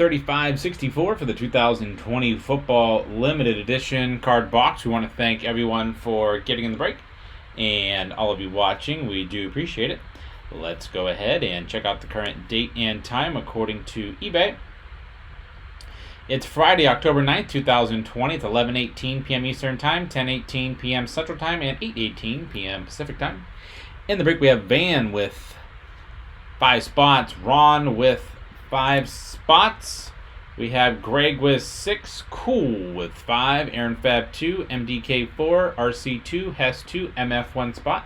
3564 for the 2020 Football Limited Edition card box. We want to thank everyone for getting in the break and all of you watching. We do appreciate it. Let's go ahead and check out the current date and time according to eBay. It's Friday, October 9th, 2020. It's 11:18 p.m. Eastern Time, 10:18 p.m. Central Time, and 8:18 p.m. Pacific Time. In the break, we have Van with 5 spots, Ron with 5 spots. We have Greg with 6, Cool with 5, Aaron Fab 2, MDK 4, RC 2, Hess 2, MF 1 spot.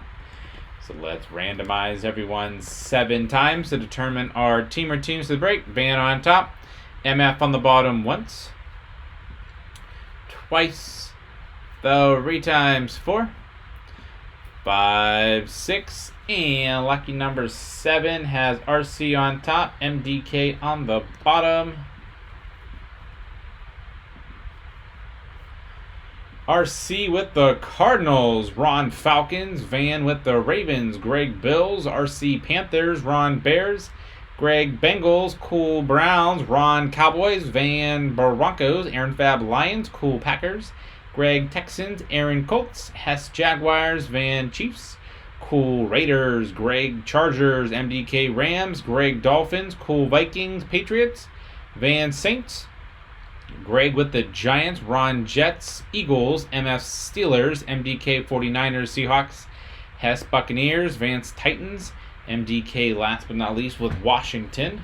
So let's randomize everyone 7 times to determine our team or teams to the break. Van on top, MF on the bottom once, twice, 3 times 4, 5, 6, and lucky number 7 has RC on top, MDK on the bottom. RC with the Cardinals, Ron Falcons, Van with the Ravens, Greg Bills, RC Panthers, Ron Bears, Greg Bengals, Cool Browns, Ron Cowboys, Van Broncos, Aaron Fab Lions, Cool Packers, Greg Texans, Aaron Colts, Hess Jaguars, Van Chiefs, Cool Raiders, Greg Chargers, MDK Rams, Greg Dolphins, Cool Vikings, Patriots, Van Saints, Greg with the Giants, Ron Jets, Eagles, MF Steelers, MDK 49ers, Seahawks, Hess Buccaneers, Vance Titans, MDK last but not least with Washington.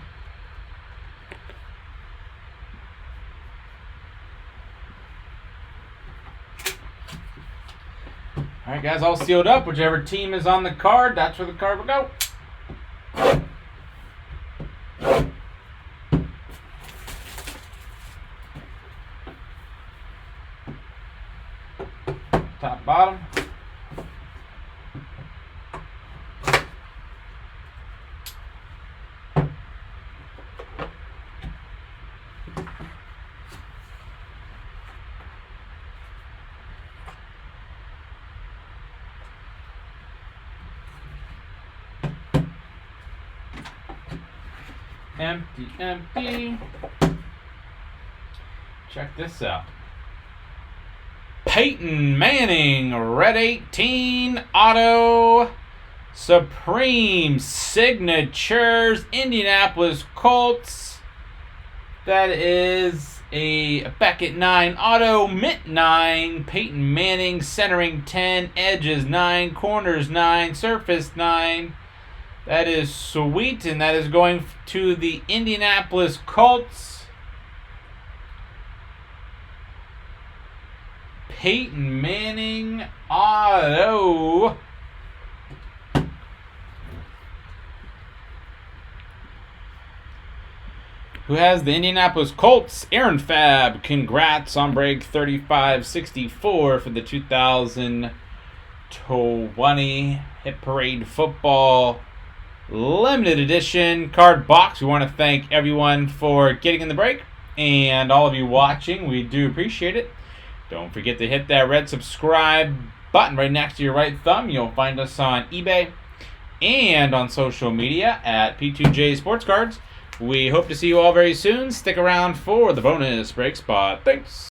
Alright guys, all sealed up. Whichever team is on the card, that's where the card will go. Top, bottom. Empty, empty. Check this out. Peyton Manning, red 18, auto, Supreme Signatures, Indianapolis Colts. That is a Beckett 9, auto, mint 9, Peyton Manning, centering 10, edges 9, corners 9, surface 9. That is sweet, and that is going to the Indianapolis Colts. Peyton Manning auto. Who has the Indianapolis Colts? Aaron Fab. Congrats on break 3564 for the 2020 Hit Parade Football Limited Edition card box. We want to thank everyone for getting in the break and all of you watching. We do appreciate it. Don't forget to hit that red subscribe button right next to your right thumb. You'll find us on eBay and on social media at P2J Sports Cards. We hope to see you all very soon. Stick around for the bonus break spot. Thanks.